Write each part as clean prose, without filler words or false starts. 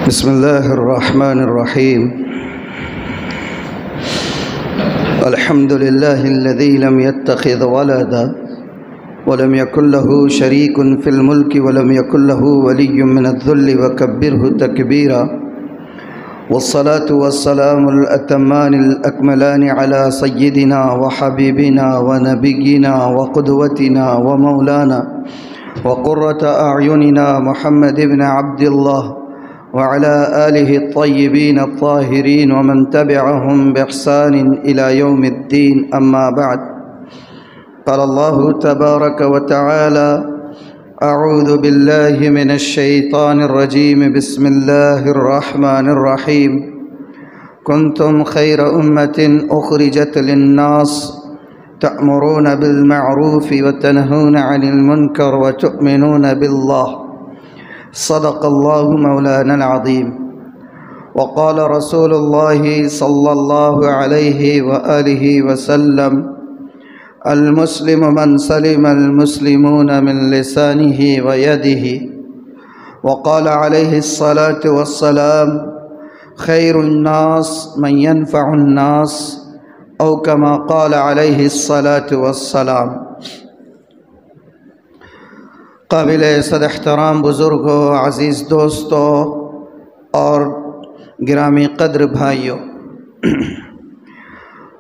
بسم الله الرحمن الرحيم. الحمد لله الذي لم يتخذ ولدا ولم يكن له شريك في الملك ولم يكن له ولي من الذل وكبره تكبيرا، والصلاة والسلام الأتمان الأكملان على سيدنا وحبيبنا ونبينا وقدوتنا ومولانا وقرة أعيننا محمد بن عبد الله وعلى آله الطيبين الطاهرين ومن تبعهم بإحسان إلى يوم الدين، أما بعد. قال الله تبارك وتعالى: أعوذ بالله من الشيطان الرجيم، بسم الله الرحمن الرحيم. كنتم خير أمة أخرجت للناس تأمرون بالمعروف وتنهون عن المنكر وتؤمنون بالله. صدق الله مولانا العظيم. وقال رسول الله صلى الله عليه وآله وسلم: المسلم من سلم المسلمون من لسانه ويده. وقال عليه الصلاة والسلام: خير الناس من ينفع الناس، أو كما قال عليه الصلاة والسلام. قابل صد احترام بزرگوں، عزیز دوستوں اور گرامی قدر بھائیوں،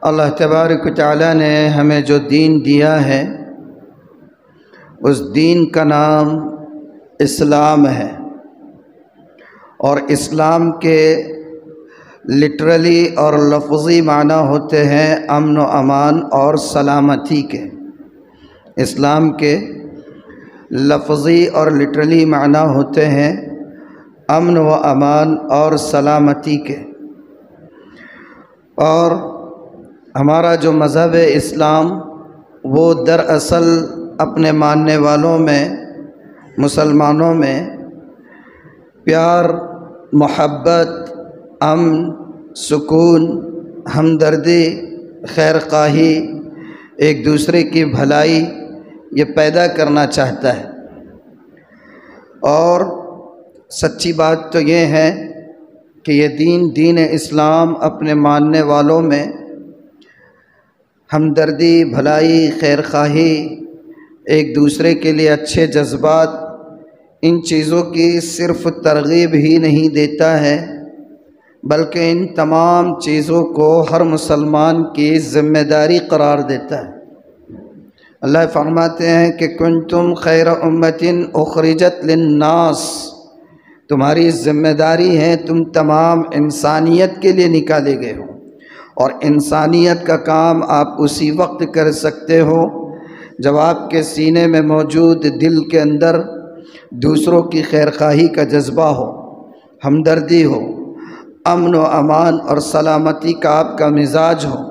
اللہ تبارک و تعالیٰ نے ہمیں جو دین دیا ہے اس دین کا نام اسلام ہے، اور اسلام کے لٹرلی اور لفظی معنی ہوتے ہیں امن و امان اور سلامتی کے۔ اسلام کے لفظی اور لٹرلی معنی ہوتے ہیں امن و امان اور سلامتی کے۔ اور ہمارا جو مذہب اسلام وہ دراصل اپنے ماننے والوں میں، مسلمانوں میں پیار، محبت، امن، سکون، ہمدردی، خیر خواہی، ایک دوسرے کی بھلائی یہ پیدا کرنا چاہتا ہے۔ اور سچی بات تو یہ ہے کہ یہ دین اسلام اپنے ماننے والوں میں ہمدردی، بھلائی، خیر خواہی، ایک دوسرے کے لیے اچھے جذبات، ان چیزوں کی صرف ترغیب ہی نہیں دیتا ہے بلکہ ان تمام چیزوں کو ہر مسلمان کی ذمہ داری قرار دیتا ہے۔ اللہ فرماتے ہیں کہ کنتم خیر امۃ اخرجت للناس، تمہاری ذمہ داری ہے تم تمام انسانیت کے لیے نکالے گئے ہو، اور انسانیت کا کام آپ اسی وقت کر سکتے ہو جب آپ کے سینے میں موجود دل کے اندر دوسروں کی خیر خواہی کا جذبہ ہو، ہمدردی ہو، امن و امان اور سلامتی کا آپ کا مزاج ہو،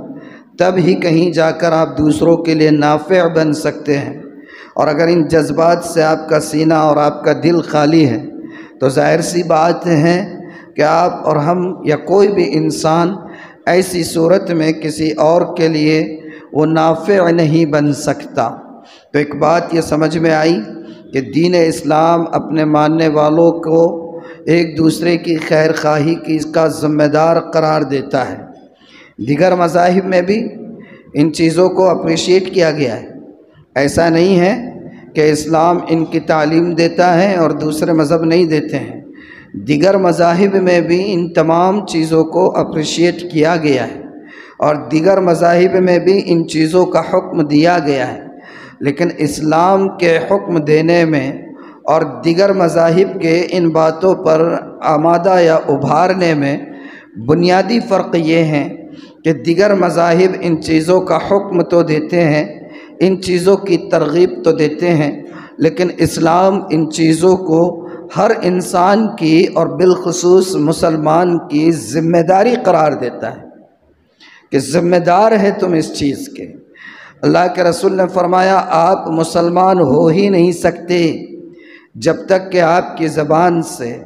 تب ہی کہیں جا کر آپ دوسروں کے لیے نافع بن سکتے ہیں۔ اور اگر ان جذبات سے آپ کا سینہ اور آپ کا دل خالی ہے تو ظاہر سی بات ہے کہ آپ اور ہم یا کوئی بھی انسان ایسی صورت میں کسی اور کے لیے وہ نافع نہیں بن سکتا۔ تو ایک بات یہ سمجھ میں آئی کہ دین اسلام اپنے ماننے والوں کو ایک دوسرے کی خیر خواہی کی اس کا ذمہ دار قرار دیتا ہے۔ دیگر مذاہب میں بھی ان چیزوں کو اپریشیٹ کیا گیا ہے۔ ایسا نہیں ہے کہ اسلام ان کی تعلیم دیتا ہے اور دوسرے مذہب نہیں دیتے ہیں۔ دیگر مذاہب میں بھی ان تمام چیزوں کو اپریشیٹ کیا گیا ہے، اور دیگر مذاہب میں بھی ان چیزوں کا حکم دیا گیا ہے، لیکن اسلام کے حکم دینے میں اور دیگر مذاہب کے ان باتوں پر آمادہ یا ابھارنے میں بنیادی فرق یہ ہے کہ دیگر مذاہب ان چیزوں کا حکم تو دیتے ہیں، ان چیزوں کی ترغیب تو دیتے ہیں، لیکن اسلام ان چیزوں کو ہر انسان کی اور بالخصوص مسلمان کی ذمہ داری قرار دیتا ہے کہ ذمہ دار ہے تم اس چیز کے۔ اللہ کے رسول نے فرمایا آپ مسلمان ہو ہی نہیں سکتے جب تک کہ آپ کی زبان سے،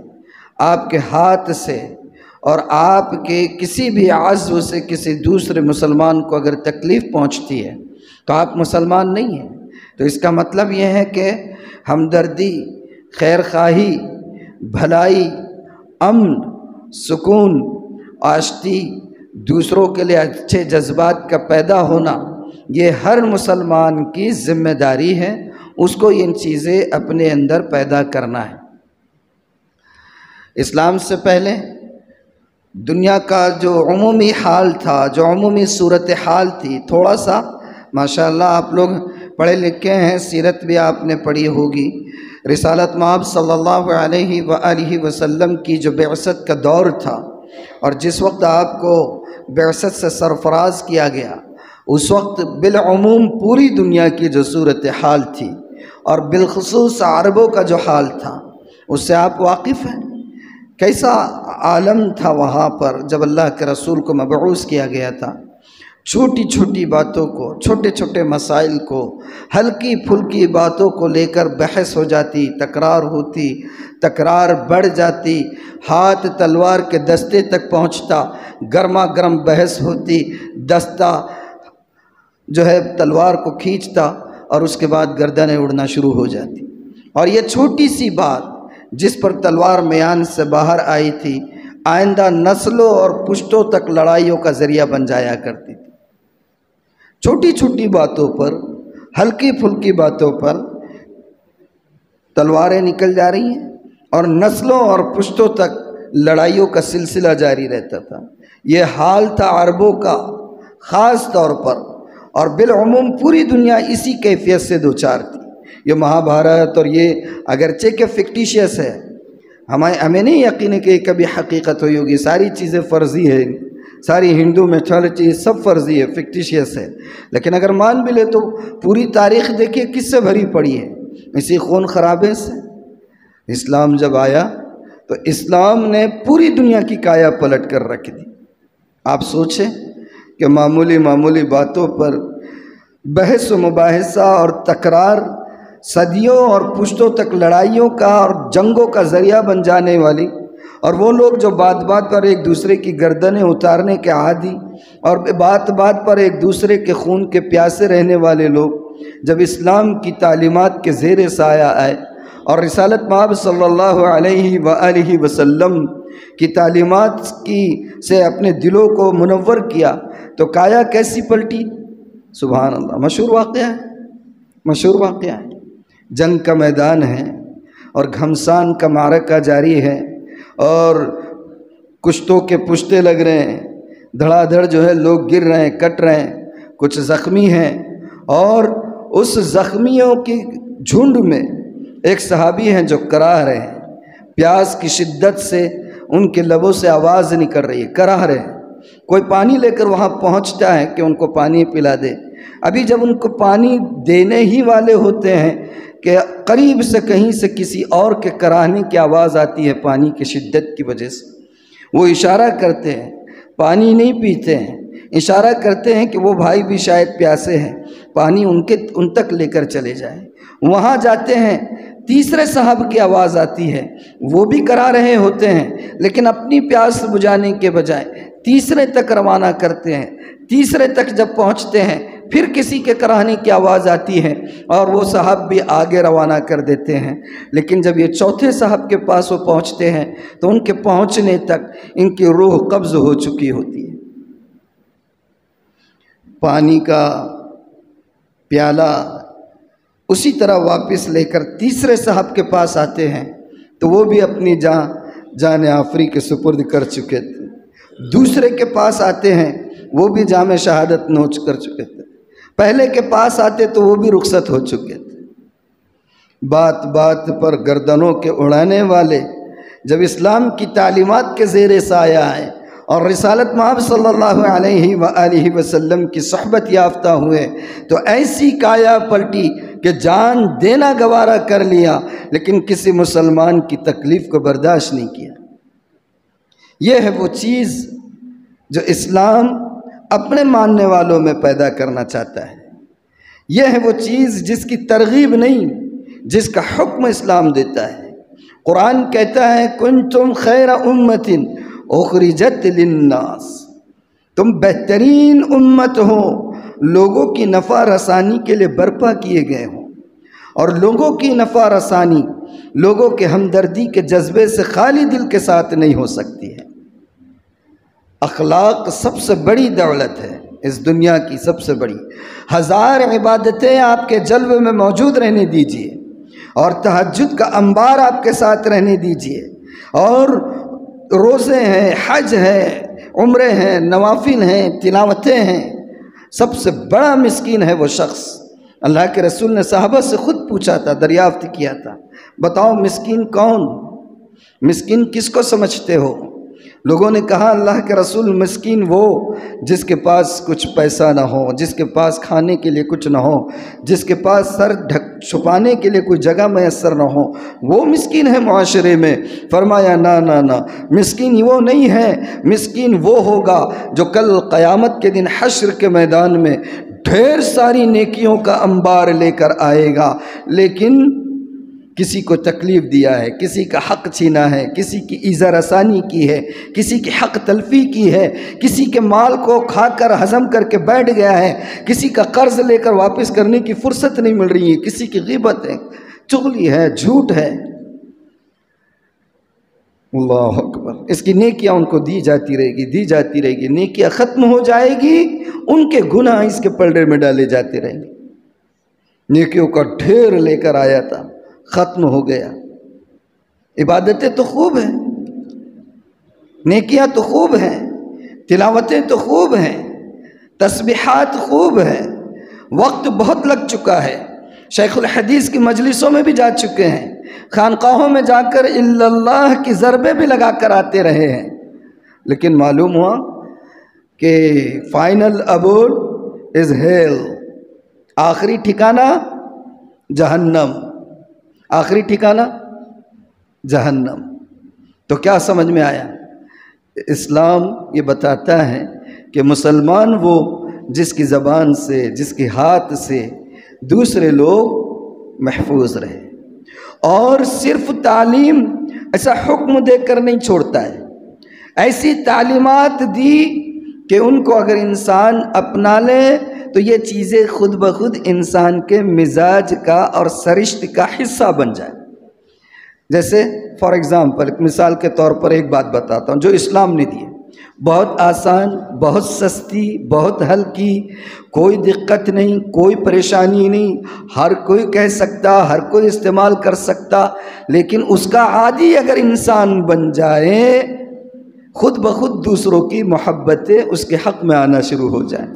آپ کے ہاتھ سے اور آپ کے کسی بھی عضو سے کسی دوسرے مسلمان کو اگر تکلیف پہنچتی ہے تو آپ مسلمان نہیں ہیں۔ تو اس کا مطلب یہ ہے کہ ہمدردی، خیر خواہی، بھلائی امن، سکون، آشتی، دوسروں کے لیے اچھے جذبات کا پیدا ہونا، یہ ہر مسلمان کی ذمہ داری ہے، اس کو ان چیزیں اپنے اندر پیدا کرنا ہے۔ اسلام سے پہلے دنیا کا جو عمومی حال تھا، جو عمومی صورتحال تھی، تھوڑا سا ماشاءاللہ آپ لوگ پڑھے لکھے ہیں، سیرت بھی آپ نے پڑھی ہوگی۔ رسالت مآب صلی اللہ علیہ وآلہ وسلم کی جو بعثت کا دور تھا، اور جس وقت آپ کو بعثت سے سرفراز کیا گیا، اس وقت بالعموم پوری دنیا کی جو صورتحال تھی اور بالخصوص عربوں کا جو حال تھا، اس سے آپ واقف ہیں۔ کیسا عالم تھا وہاں پر جب اللہ کے رسول کو مبعوث کیا گیا تھا۔ چھوٹی چھوٹی باتوں کو، چھوٹے چھوٹے مسائل کو، ہلکی پھلکی باتوں کو لے کر بحث ہو جاتی، تکرار ہوتی، تکرار بڑھ جاتی، ہاتھ تلوار کے دستے تک پہنچتا، گرما گرم بحث ہوتی، دستہ جو ہے تلوار کو کھینچتا اور اس کے بعد گردنیں اڑنا شروع ہو جاتی۔ اور یہ چھوٹی سی بات جس پر تلوار میان سے باہر آئی تھی، آئندہ نسلوں اور پشتوں تک لڑائیوں کا ذریعہ بن جایا کرتی تھی۔ چھوٹی چھوٹی باتوں پر، ہلکی پھلکی باتوں پر تلواریں نکل جا رہی ہیں اور نسلوں اور پشتوں تک لڑائیوں کا سلسلہ جاری رہتا تھا۔ یہ حال تھا عربوں کا خاص طور پر، اور بالعموم پوری دنیا اسی کیفیت سے دوچار تھی۔ یہ مہابھارت اور یہ اگرچہ کہ فکٹیشیس ہے، ہمیں نہیں یقین ہے کہ یہ کبھی حقیقت ہوئی ہوگی، ساری چیزیں فرضی ہیں، ساری ہندو میتھالوجی سب فرضی ہے، فکٹیشیس ہے، لیکن اگر مان بھی لے تو پوری تاریخ دیکھیے کس سے بھری پڑی ہے، اسی خون خرابے سے۔ اسلام جب آیا تو اسلام نے پوری دنیا کی کایا پلٹ کر رکھ دی۔ آپ سوچیں کہ معمولی معمولی باتوں پر بحث و مباحثہ اور تکرار صدیوں اور پشتوں تک لڑائیوں کا اور جنگوں کا ذریعہ بن جانے والی، اور وہ لوگ جو بات بات پر ایک دوسرے کی گردنیں اتارنے کے عادی اور بات بات پر ایک دوسرے کے خون کے پیاسے رہنے والے لوگ، جب اسلام کی تعلیمات کے زیر سایہ آئے اور رسالت مآب صلی اللہ علیہ وآلہ وسلم کی تعلیمات سے اپنے دلوں کو منور کیا، تو کایا کیسی پلٹی؟ سبحان اللہ۔ مشہور واقعہ ہے، مشہور واقعہ ہے، جنگ کا میدان ہے اور گھمسان کا معرکہ جاری ہے اور کشتوں کے پشتے لگ رہے ہیں، دھڑا دھڑ جو ہے لوگ گر رہے ہیں، کٹ رہے ہیں، کچھ زخمی ہیں، اور اس زخمیوں کی جھنڈ میں ایک صحابی ہیں جو کراہ رہے ہیں، پیاس کی شدت سے ان کے لبوں سے آواز نکل رہی ہے، کراہ رہے ہیں۔ کوئی پانی لے کر وہاں پہنچتا ہے کہ ان کو پانی پلا دے، ابھی جب ان کو پانی دینے ہی والے ہوتے ہیں کہ قریب سے کہیں سے کسی اور کے کراہنے کی آواز آتی ہے پانی کی شدت کی وجہ سے۔ وہ اشارہ کرتے ہیں، پانی نہیں پیتے ہیں، اشارہ کرتے ہیں کہ وہ بھائی بھی شاید پیاسے ہیں، پانی ان تک لے کر چلے جائیں۔ وہاں جاتے ہیں، تیسرے صاحب کی آواز آتی ہے، وہ بھی کرا رہے ہوتے ہیں لیکن اپنی پیاس بجھانے کے بجائے تیسرے تک روانہ کرتے ہیں۔ تیسرے تک جب پہنچتے ہیں پھر کسی کے کراہنے کی آواز آتی ہے اور وہ صاحب بھی آگے روانہ کر دیتے ہیں، لیکن جب یہ چوتھے صاحب کے پاس وہ پہنچتے ہیں تو ان کے پہنچنے تک ان کی روح قبض ہو چکی ہوتی ہے۔ پانی کا پیالہ اسی طرح واپس لے کر تیسرے صاحب کے پاس آتے ہیں تو وہ بھی اپنی جان آفری کے سپرد کر چکے تھے۔ دوسرے کے پاس آتے ہیں، وہ بھی جام شہادت نوچ کر چکے تھے۔ پہلے کے پاس آتے تو وہ بھی رخصت ہو چکے تھے۔ بات بات پر گردنوں کے اڑانے والے جب اسلام کی تعلیمات کے زیر سایہ آئے اور رسالت مآب صلی اللہ علیہ وآلہ وسلم کی صحبت یافتہ ہوئے تو ایسی کایا پلٹی کہ جان دینا گوارا کر لیا لیکن کسی مسلمان کی تکلیف کو برداشت نہیں کیا۔ یہ ہے وہ چیز جو اسلام اپنے ماننے والوں میں پیدا کرنا چاہتا ہے۔ یہ ہے وہ چیز جس کی ترغیب نہیں، جس کا حکم اسلام دیتا ہے۔ قرآن کہتا ہے کنتم خیر امت اخرجت للناس، تم بہترین امت ہو، لوگوں کی نفع رسانی کے لیے برپا کیے گئے ہوں، اور لوگوں کی نفع رسانی لوگوں کے ہمدردی کے جذبے سے خالی دل کے ساتھ نہیں ہو سکتی ہے۔ اخلاق سب سے بڑی دولت ہے اس دنیا کی، سب سے بڑی۔ ہزار عبادتیں آپ کے جلوے میں موجود رہنے دیجئے، اور تہجد کا انبار آپ کے ساتھ رہنے دیجئے، اور روزے ہیں، حج ہے، عمرے ہیں، نوافل ہیں، تلاوتیں ہیں۔ سب سے بڑا مسکین ہے وہ شخص۔ اللہ کے رسول نے صحابہ سے خود پوچھا تھا، دریافت کیا تھا، بتاؤ مسکین کون؟ مسکین کس کو سمجھتے ہو؟ لوگوں نے کہا اللہ کے رسول مسکین وہ جس کے پاس کچھ پیسہ نہ ہو، جس کے پاس کھانے کے لیے کچھ نہ ہو، جس کے پاس سر چھپانے کے لیے کوئی جگہ میسر نہ ہو، وہ مسکین ہے معاشرے میں۔ فرمایا نا نا نا، مسکین وہ نہیں ہے، مسکین وہ ہوگا جو کل قیامت کے دن حشر کے میدان میں ڈھیر ساری نیکیوں کا انبار لے کر آئے گا، لیکن کسی کو تکلیف دیا ہے، کسی کا حق چھینا ہے، کسی کی ایذا رسانی کی ہے، کسی کی حق تلفی کی ہے، کسی کے مال کو کھا کر ہضم کر کے بیٹھ گیا ہے، کسی کا قرض لے کر واپس کرنے کی فرصت نہیں مل رہی ہے، کسی کی غیبت ہے، چغلی ہے، جھوٹ ہے۔ اللہ اکبر، اس کی نیکیاں ان کو دی جاتی رہے گی، دی جاتی رہے گی، نیکیاں ختم ہو جائے گی، ان کے گناہ اس کے پلڑے میں ڈالے جاتے رہیں گے۔ نیکیوں کا ڈھیر لے کر آیا تھا، ختم ہو گیا۔ عبادتیں تو خوب ہیں، نیکیاں تو خوب ہیں، تلاوتیں تو خوب ہیں، تسبیحات خوب ہیں، وقت بہت لگ چکا ہے، شیخ الحدیث کی مجلسوں میں بھی جا چکے ہیں، خانقاہوں میں جا کر الا اللہ کی ضربیں بھی لگا کر آتے رہے ہیں، لیکن معلوم ہوا کہ فائنل ابورڈ از ہیل، آخری ٹھکانہ جہنم، آخری ٹھکانہ جہنم۔ تو کیا سمجھ میں آیا؟ اسلام یہ بتاتا ہے کہ مسلمان وہ جس کی زبان سے، جس کے ہاتھ سے دوسرے لوگ محفوظ رہے، اور صرف تعلیم ایسا حکم دے کر نہیں چھوڑتا ہے، ایسی تعلیمات دی کہ ان کو اگر انسان اپنا لے تو یہ چیزیں خود بخود انسان کے مزاج کا اور سرشت کا حصہ بن جائے۔ جیسے فار ایگزامپل، مثال کے طور پر ایک بات بتاتا ہوں جو اسلام نے دی ہے، بہت آسان، بہت سستی، بہت ہلکی، کوئی دقت نہیں، کوئی پریشانی نہیں، ہر کوئی کہہ سکتا، ہر کوئی استعمال کر سکتا، لیکن اس کا عادی اگر انسان بن جائے، خود بخود دوسروں کی محبتیں اس کے حق میں آنا شروع ہو جائیں،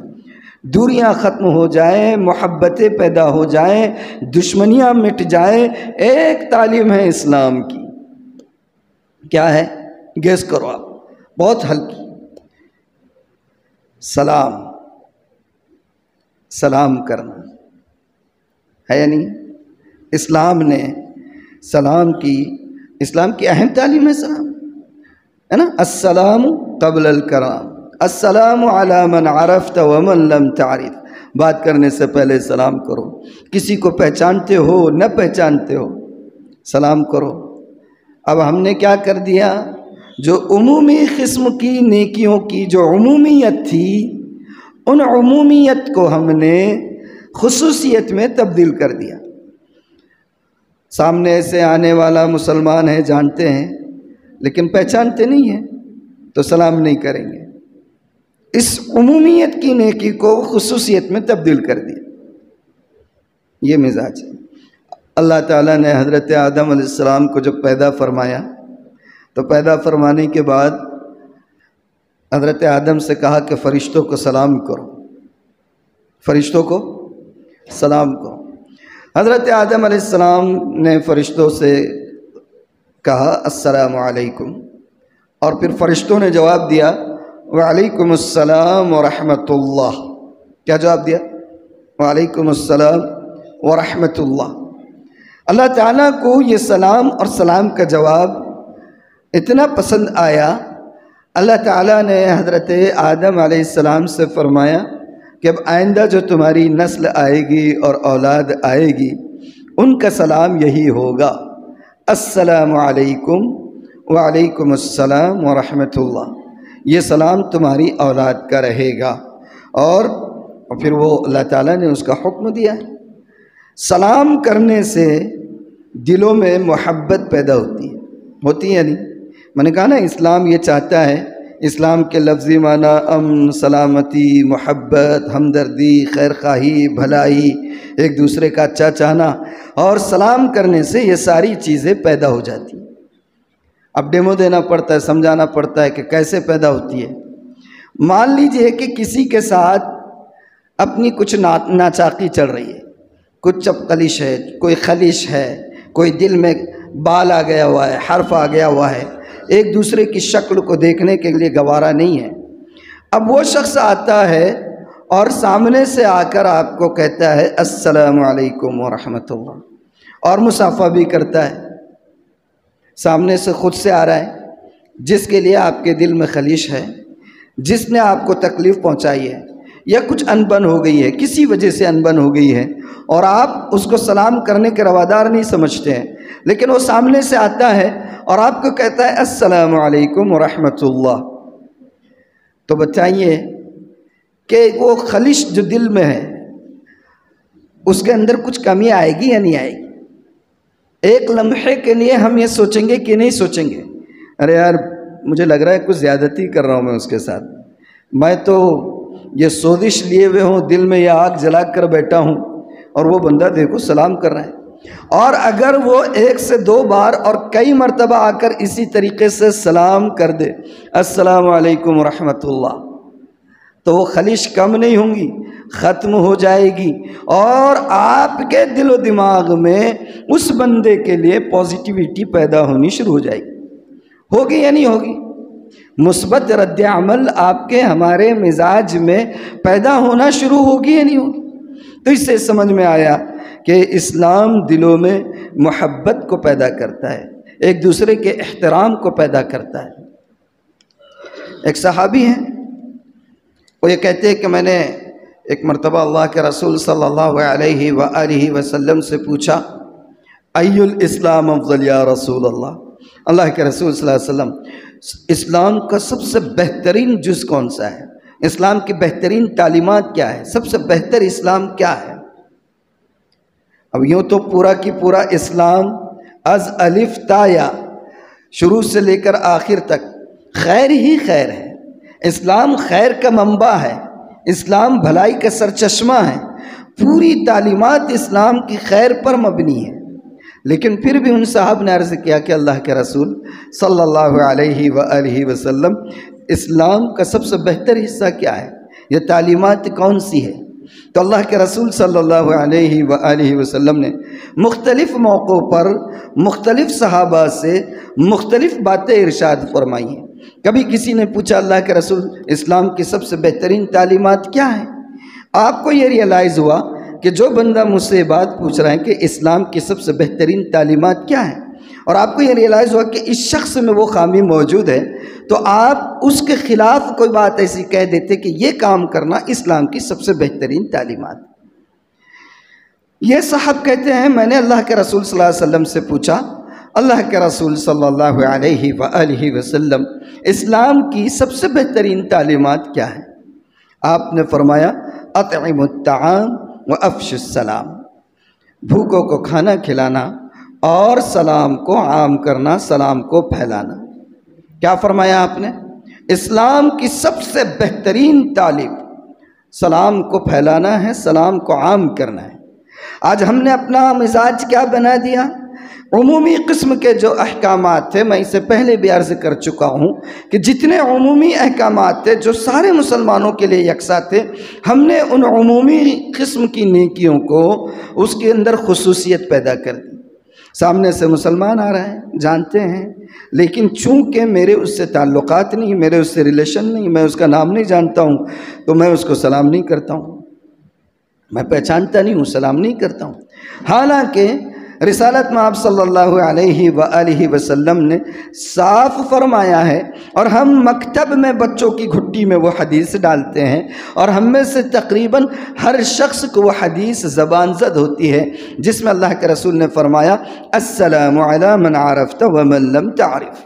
دوریاں ختم ہو جائیں، محبتیں پیدا ہو جائیں، دشمنیاں مٹ جائیں۔ ایک تعلیم ہے اسلام کی، کیا ہے؟ گیس کرو آپ، بہت ہلکی، سلام، سلام کرنا ہے یا نہیں؟ اسلام نے سلام کی اہم تعلیم ہے، سلام ہے نا، السلام قبل الکلام، السلام علی من عرفت ومن لم تعرف، بات کرنے سے پہلے سلام کرو، کسی کو پہچانتے ہو نہ پہچانتے ہو سلام کرو۔ اب ہم نے کیا کر دیا؟ جو عمومی قسم کی نیکیوں کی جو عمومیت تھی، ان عمومیت کو ہم نے خصوصیت میں تبدیل کر دیا۔ سامنے سے آنے والا مسلمان ہے، جانتے ہیں لیکن پہچانتے نہیں ہیں تو سلام نہیں کریں گے۔ اس عمومیت کی نیکی کو خصوصیت میں تبدیل کر دیا، یہ مزاج ہے۔ اللہ تعالیٰ نے حضرت آدم علیہ السلام کو جب پیدا فرمایا تو پیدا فرمانے کے بعد حضرت آدم سے کہا کہ فرشتوں کو سلام کرو، فرشتوں کو سلام کرو۔ حضرت آدم علیہ السلام نے فرشتوں سے کہا السلام علیکم، اور پھر فرشتوں نے جواب دیا وعلیکم السلام ورحمۃ اللہ۔ کیا جواب دیا؟ وعلیکم السلام ورحمۃ اللہ۔ اللہ تعالیٰ کو یہ سلام اور سلام کا جواب اتنا پسند آیا، اللہ تعالیٰ نے حضرت آدم علیہ السلام سے فرمایا کہ اب آئندہ جو تمہاری نسل آئے گی اور اولاد آئے گی، ان کا سلام یہی ہوگا، السلام علیکم وعلیکم السلام ورحمۃ اللہ۔ یہ سلام تمہاری اولاد کا رہے گا، اور پھر وہ اللہ تعالیٰ نے اس کا حکم دیا ہے۔ سلام کرنے سے دلوں میں محبت پیدا ہوتی ہے نہیں؟ میں نے کہا نا اسلام یہ چاہتا ہے، اسلام کے لفظی معنی امن، سلامتی، محبت، ہمدردی، خیر خواہی، بھلائی، ایک دوسرے کا اچھا چاہنا، اور سلام کرنے سے یہ ساری چیزیں پیدا ہو جاتی ہیں۔ اب ڈیمو دینا پڑتا ہے، سمجھانا پڑتا ہے کہ کیسے پیدا ہوتی ہے۔ مان لیجئے کہ کسی کے ساتھ اپنی کچھ ناچاقی چل رہی ہے، کچھ چپقلش ہے، کوئی خلش ہے، کوئی دل میں بال آ گیا ہوا ہے، حرف آ گیا ہوا ہے، ایک دوسرے کی شکل کو دیکھنے کے لیے گوارا نہیں ہے۔ اب وہ شخص آتا ہے اور سامنے سے آ کر آپ کو کہتا ہے السلام علیکم ورحمۃ اللہ، اور مصافحہ بھی کرتا ہے، سامنے سے خود سے آ رہا ہے، جس کے لیے آپ کے دل میں خلیش ہے، جس نے آپ کو تکلیف پہنچائی ہے یا کچھ انبن ہو گئی ہے، کسی وجہ سے انبن ہو گئی ہے، اور آپ اس کو سلام کرنے کے روادار نہیں سمجھتے ہیں، لیکن وہ سامنے سے آتا ہے اور آپ کو کہتا ہے السلام علیکم ورحمۃ اللہ، تو بتائیے کہ وہ خلش جو دل میں ہے اس کے اندر کچھ کمی آئے گی یا نہیں آئے گی؟ ایک لمحے کے لیے ہم یہ سوچیں گے کہ نہیں سوچیں گے، ارے یار مجھے لگ رہا ہے کچھ زیادتی کر رہا ہوں میں اس کے ساتھ، میں تو یہ سوزش لیے ہوئے ہوں، دل میں یہ آگ جلا کر بیٹھا ہوں، اور وہ بندہ دیکھو سلام کر رہا ہے۔ اور اگر وہ ایک سے دو بار اور کئی مرتبہ آ کر اسی طریقے سے سلام کر دے السلام علیکم ورحمۃ اللہ، تو وہ خلش کم نہیں ہوں گی، ختم ہو جائے گی، اور آپ کے دل و دماغ میں اس بندے کے لیے پازیٹیویٹی پیدا ہونی شروع ہو جائے گی۔ ہوگی یا نہیں ہوگی؟ مثبت رد عمل آپ کے ہمارے مزاج میں پیدا ہونا شروع ہوگی یا نہیں ہوگی؟ تو اس سے سمجھ میں آیا کہ اسلام دلوں میں محبت کو پیدا کرتا ہے، ایک دوسرے کے احترام کو پیدا کرتا ہے۔ ایک صحابی ہیں، وہ یہ کہتے ہیں کہ میں نے ایک مرتبہ اللہ کے رسول صلی اللہ علیہ وآلہ وسلم سے پوچھا ای الاسلام افضل یا رسول اللہ، اللہ کے رسول صلی اللہ علیہ وسلم اسلام کا سب سے بہترین جز کون سا ہے؟ اسلام کی بہترین تعلیمات کیا ہے؟ سب سے بہتر اسلام کیا ہے؟ اب یوں تو پورا کی پورا اسلام از الف تا یا شروع سے لے کر آخر تک خیر ہی خیر ہے، اسلام خیر کا منبع ہے، اسلام بھلائی کا سرچشمہ ہے، پوری تعلیمات اسلام کی خیر پر مبنی ہے، لیکن پھر بھی ان صاحب نے عرض کیا کہ اللہ کے رسول صلی اللہ علیہ وآلہ وسلم اسلام کا سب سے بہتر حصہ کیا ہے؟ یہ تعلیمات کون سی ہے؟ تو اللہ کے رسول صلی اللہ علیہ وآلہ وسلم نے مختلف موقعوں پر مختلف صحابہ سے مختلف باتیں ارشاد فرمائی ہیں۔ کبھی کسی نے پوچھا اللہ کے رسول اسلام کی سب سے بہترین تعلیمات کیا ہیں؟ آپ کو یہ ریئلائز ہوا کہ جو بندہ مجھ سے یہ بات پوچھ رہا ہے کہ اسلام کی سب سے بہترین تعلیمات کیا ہیں، اور آپ کو یہ ریئلائز ہوا کہ اس شخص میں وہ خامی موجود ہے، تو آپ اس کے خلاف کوئی بات ایسی کہہ دیتے کہ یہ کام کرنا اسلام کی سب سے بہترین تعلیمات۔ یہ صاحب کہتے ہیں میں نے اللہ کے رسول صلی اللہ علیہ وسلم سے پوچھا اللہ کے رسول صلی اللہ علیہ وآلہ وسلم اسلام کی سب سے بہترین تعلیمات کیا ہیں؟ آپ نے فرمایا اطعم الطعام وافش السلام، بھوکوں کو کھانا کھلانا اور سلام کو عام کرنا، سلام کو پھیلانا۔ کیا فرمایا آپ نے؟ اسلام کی سب سے بہترین تعلیم سلام کو پھیلانا ہے، سلام کو عام کرنا ہے۔ آج ہم نے اپنا مزاج کیا بنا دیا؟ عمومی قسم کے جو احکامات تھے، میں اسے پہلے بھی عرض کر چکا ہوں کہ جتنے عمومی احکامات تھے جو سارے مسلمانوں کے لیے یکساں تھے، ہم نے ان عمومی قسم کی نیکیوں کو اس کے اندر خصوصیت پیدا کر دی۔ سامنے سے مسلمان آ رہا ہے، جانتے ہیں، لیکن چونکہ میرے اس سے تعلقات نہیں، میرے اس سے ریلیشن نہیں، میں اس کا نام نہیں جانتا ہوں، تو میں اس کو سلام نہیں کرتا ہوں، میں پہچانتا نہیں ہوں، سلام نہیں کرتا ہوں۔ حالانکہ رسالت میں آپ صلی اللہ علیہ وآلہ وسلم نے صاف فرمایا ہے، اور ہم مکتب میں بچوں کی گھٹی میں وہ حدیث ڈالتے ہیں، اور ہم میں سے تقریباً ہر شخص کو وہ حدیث زبان زد ہوتی ہے، جس میں اللہ کے رسول نے فرمایا السلام علی من عرفت ومن لم تعرف۔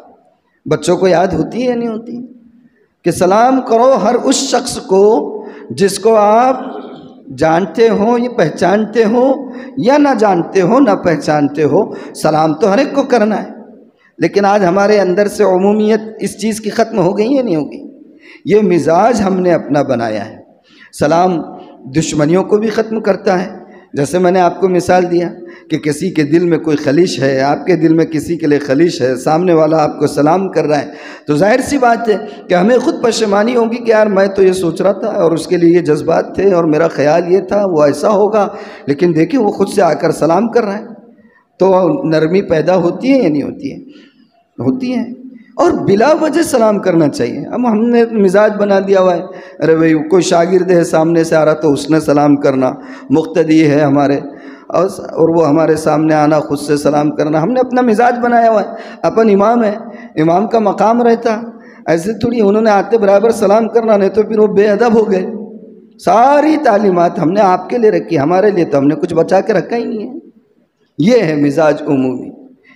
بچوں کو یاد ہوتی ہے یا نہیں ہوتی کہ سلام کرو ہر اس شخص کو جس کو آپ جانتے ہو یہ پہچانتے ہو یا نہ جانتے ہو نہ پہچانتے ہو، سلام تو ہر ایک کو کرنا ہے۔ لیکن آج ہمارے اندر سے عمومیت اس چیز کی ختم ہو گئی یا نہیں ہوگی؟ یہ مزاج ہم نے اپنا بنایا ہے۔ سلام دشمنیوں کو بھی ختم کرتا ہے۔ جیسے میں نے آپ کو مثال دیا کہ کسی کے دل میں کوئی خلیش ہے، آپ کے دل میں کسی کے لیے خلیش ہے، سامنے والا آپ کو سلام کر رہا ہے، تو ظاہر سی بات ہے کہ ہمیں خود پشیمانی ہوگی کہ یار میں تو یہ سوچ رہا تھا اور اس کے لیے یہ جذبات تھے اور میرا خیال یہ تھا وہ ایسا ہوگا، لیکن دیکھیں وہ خود سے آ کر سلام کر رہا ہے۔ تو نرمی پیدا ہوتی ہے یا نہیں ہوتی ہے؟ ہوتی ہے۔ اور بلا وجہ سلام کرنا چاہیے۔ اب ہم نے مزاج بنا دیا ہوا ہے، ارے بھائی کوئی شاگرد ہے سامنے سے آ رہا تو اس نے سلام کرنا، مقتدی ہے ہمارے اور وہ ہمارے سامنے آنا خود سے سلام کرنا، ہم نے اپنا مزاج بنایا ہوا ہے۔ اپن امام ہے، امام کا مقام رہتا، ایسے تھوڑی انہوں نے آتے برابر سلام کرنا، نہیں تو پھر وہ بے ادب ہو گئے۔ ساری تعلیمات ہم نے آپ کے لیے رکھی، ہمارے لیے تو ہم نے کچھ بچا کے رکھا ہی نہیں ہے۔ یہ ہے مزاج عمومی،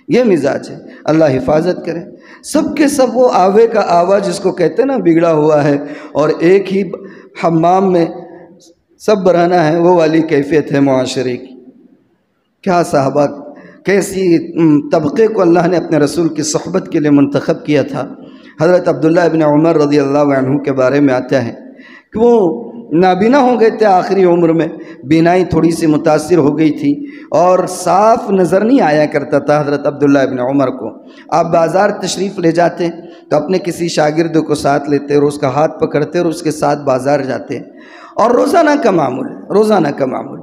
یہ مزاج ہے۔ اللہ حفاظت کرے۔ سب کے سب وہ آوے کا آوا جس کو کہتے ہیں نا بگڑا ہوا ہے، اور ایک ہی حمام میں سب برانا ہے، وہ والی کیفیت ہے معاشرے کی۔ کیا صحابہ، کیسی طبقے کو اللہ نے اپنے رسول کی صحبت کے لیے منتخب کیا تھا۔ حضرت عبداللہ ابن عمر رضی اللہ عنہ کے بارے میں آتا ہے کہ وہ نابینا ہو گئے تھے آخری عمر میں، بینائی تھوڑی سی متاثر ہو گئی تھی اور صاف نظر نہیں آیا کرتا تھا حضرت عبداللہ ابن عمر کو۔ آپ بازار تشریف لے جاتے تو اپنے کسی شاگرد کو ساتھ لیتے اور اس کا ہاتھ پکڑتے اور اس کے ساتھ بازار جاتے، اور روزانہ کا معمول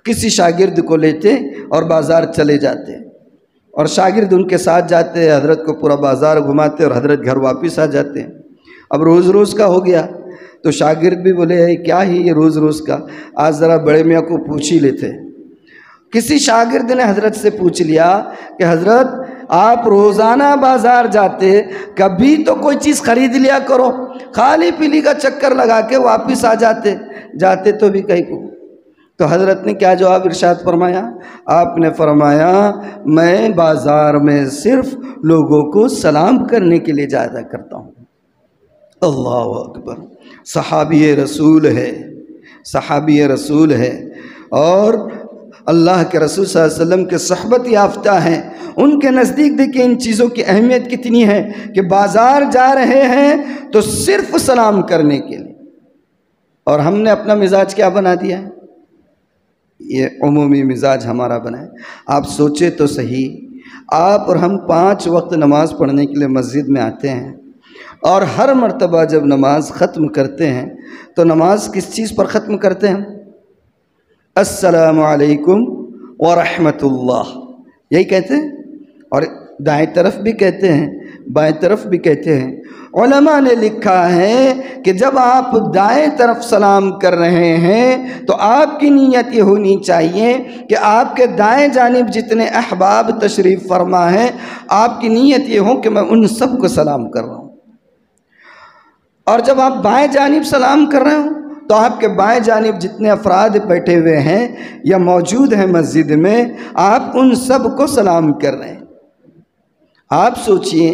کسی شاگرد کو لیتے اور بازار چلے جاتے، اور شاگرد ان کے ساتھ جاتے، حضرت کو پورا بازار گھماتے اور حضرت گھر واپس آ جاتے۔ اب روز روز کا ہو گیا تو شاگرد بھی بولے کیا ہی یہ روز روز کا، آج ذرا بڑے میاں کو پوچھ ہی لیتے۔ کسی شاگرد نے حضرت سے پوچھ لیا کہ حضرت آپ روزانہ بازار جاتے، کبھی تو کوئی چیز خرید لیا کرو، خالی پیلی کا چکر لگا کے واپس آ جاتے تو بھی کہیں کو۔ تو حضرت نے کیا جواب ارشاد فرمایا؟ آپ نے فرمایا میں بازار میں صرف لوگوں کو سلام کرنے کے لیے جایا کرتا ہوں۔ اللہ اکبر! صحابی رسول ہے اور اللہ کے رسول صلی اللہ علیہ وسلم کے صحبت یافتہ ہیں۔ ان کے نزدیک دیکھیں ان چیزوں کی اہمیت کتنی ہے کہ بازار جا رہے ہیں تو صرف سلام کرنے کے لیے، اور ہم نے اپنا مزاج کیا بنا دیا ہے؟ یہ عمومی مزاج ہمارا بنا ہے۔ آپ سوچے تو صحیح، آپ اور ہم 5 وقت نماز پڑھنے کے لیے مسجد میں آتے ہیں، اور ہر مرتبہ جب نماز ختم کرتے ہیں تو نماز کس چیز پر ختم کرتے ہیں؟ السلام علیکم ورحمۃ اللہ، یہی کہتے ہیں، اور دائیں طرف بھی کہتے ہیں بائیں طرف بھی کہتے ہیں۔ علماء نے لکھا ہے کہ جب آپ دائیں طرف سلام کر رہے ہیں تو آپ کی نیت یہ ہونی چاہیے کہ آپ کے دائیں جانب جتنے احباب تشریف فرما ہیں، آپ کی نیت یہ ہو کہ میں ان سب کو سلام کر رہا ہوں۔ اور جب آپ بائیں جانب سلام کر رہے ہوں تو آپ کے بائیں جانب جتنے افراد بیٹھے ہوئے ہیں یا موجود ہیں مسجد میں، آپ ان سب کو سلام کر رہے ہیں۔ آپ سوچئے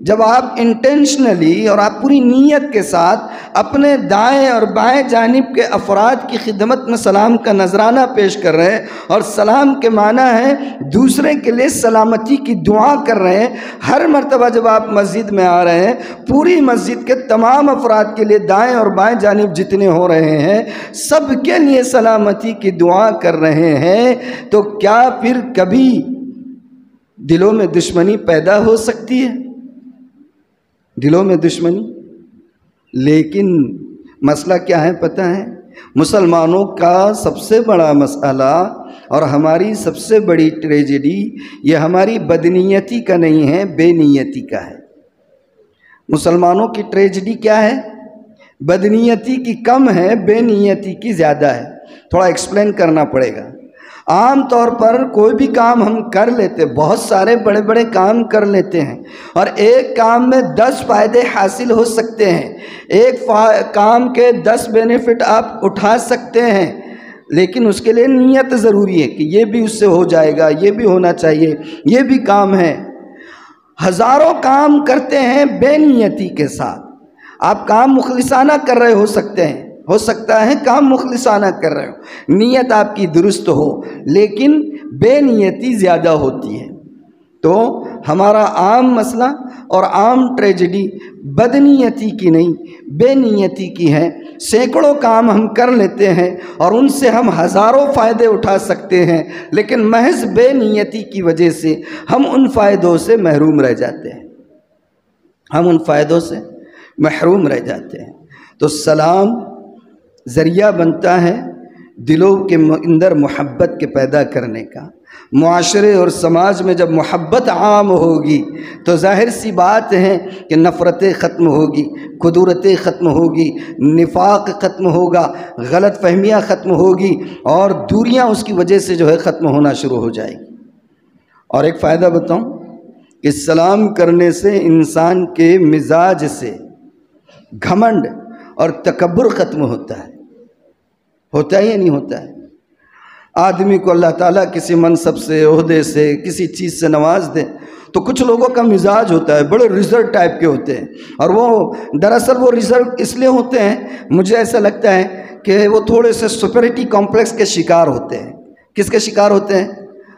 جب آپ انٹینشنلی اور آپ پوری نیت کے ساتھ اپنے دائیں اور بائیں جانب کے افراد کی خدمت میں سلام کا نذرانہ پیش کر رہے ہیں، اور سلام کے معنی ہے دوسرے کے لیے سلامتی کی دعا کر رہے ہیں۔ ہر مرتبہ جب آپ مسجد میں آ رہے ہیں، پوری مسجد کے تمام افراد کے لیے دائیں اور بائیں جانب جتنے ہو رہے ہیں سب کے لیے سلامتی کی دعا کر رہے ہیں، تو کیا پھر کبھی دلوں میں دشمنی پیدا ہو سکتی ہے؟ دلوں میں دشمنی؟ لیکن مسئلہ کیا ہے پتہ ہے؟ مسلمانوں کا سب سے بڑا مسئلہ اور ہماری سب سے بڑی ٹریجڈی یہ ہماری بدنیتی کا نہیں ہے، بے نیتی کا ہے۔ مسلمانوں کی ٹریجڈی کیا ہے؟ بدنیتی کی کم ہے، بے نیتی کی زیادہ ہے۔ تھوڑا ایکسپلین کرنا پڑے گا۔ عام طور پر کوئی بھی کام ہم کر لیتے، بہت سارے بڑے بڑے کام کر لیتے ہیں، اور ایک کام میں 10 فائدے حاصل ہو سکتے ہیں، ایک کام کے 10 بینیفٹ آپ اٹھا سکتے ہیں، لیکن اس کے لیے نیت ضروری ہے کہ یہ بھی اس سے ہو جائے گا، یہ بھی ہونا چاہیے، یہ بھی کام ہے۔ ہزاروں کام کرتے ہیں بے نیتی کے ساتھ۔ آپ کام مخلصانہ کر رہے ہو سکتے ہیں، ہو سکتا ہے کام مخلصانہ کر رہے ہو، نیت آپ کی درست ہو، لیکن بے نیتی زیادہ ہوتی ہے۔ تو ہمارا عام مسئلہ اور عام ٹریجڈی بدنیتی کی نہیں، بے نیتی کی ہے۔ سینکڑوں کام ہم کر لیتے ہیں اور ان سے ہم ہزاروں فائدے اٹھا سکتے ہیں، لیکن محض بے نیتی کی وجہ سے ہم ان فائدوں سے محروم رہ جاتے ہیں، ہم ان فائدوں سے محروم رہ جاتے ہیں۔ تو سلام ذریعہ بنتا ہے دلوں کے اندر محبت کے پیدا کرنے کا۔ معاشرے اور سماج میں جب محبت عام ہوگی تو ظاہر سی بات ہے کہ نفرتیں ختم ہوگی، کدورتیں ختم ہوگی، نفاق ختم ہوگا، غلط فہمیاں ختم ہوگی، اور دوریاں اس کی وجہ سے جو ہے ختم ہونا شروع ہو جائے گی۔ اور ایک فائدہ بتاؤں کہ سلام کرنے سے انسان کے مزاج سے گھمنڈ اور تکبر ختم ہوتا ہے یا نہیں ہوتا ہے؟ آدمی کو اللہ تعالیٰ کسی منصب سے، عہدے سے، کسی چیز سے نواز دے تو کچھ لوگوں کا مزاج ہوتا ہے، بڑے ریزرو ٹائپ کے ہوتے ہیں، اور وہ دراصل وہ ریزرو اس لیے ہوتے ہیں، مجھے ایسا لگتا ہے کہ وہ تھوڑے سے سپیریٹی کمپلیکس کے شکار ہوتے ہیں۔ کس کے شکار ہوتے ہیں؟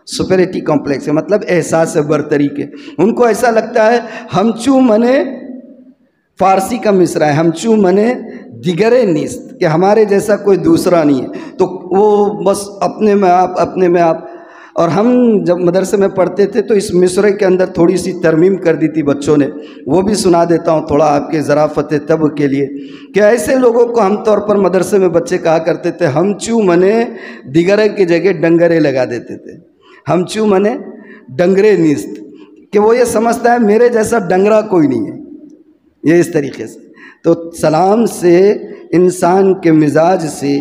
سپیریٹی کمپلیکس کے، مطلب احساس برتری کے۔ ان کو ایسا لگتا ہے ہم چوں منے، فارسی کا مصرع ہے، ہم چوں منے دیگرے نیست، کہ ہمارے جیسا کوئی دوسرا نہیں ہے، تو وہ بس اپنے میں آپ۔ اور ہم جب مدرسے میں پڑھتے تھے تو اس مصرع کے اندر تھوڑی سی ترمیم کر دی تھی بچوں نے، وہ بھی سنا دیتا ہوں تھوڑا آپ کے ظرافت طب کے لیے، کہ ایسے لوگوں کو ہم طور پر مدرسے میں بچے کہا کرتے تھے ہم چوں منے دیگرے کی جگہ ڈنگرے لگا دیتے تھے، ہم چوں منے ڈنگرے نیست، کہ وہ یہ سمجھتا ہے میرے جیسا ڈنگرا کوئی نہیں ہے، یہ اس طریقے سے۔ تو سلام سے انسان کے مزاج سے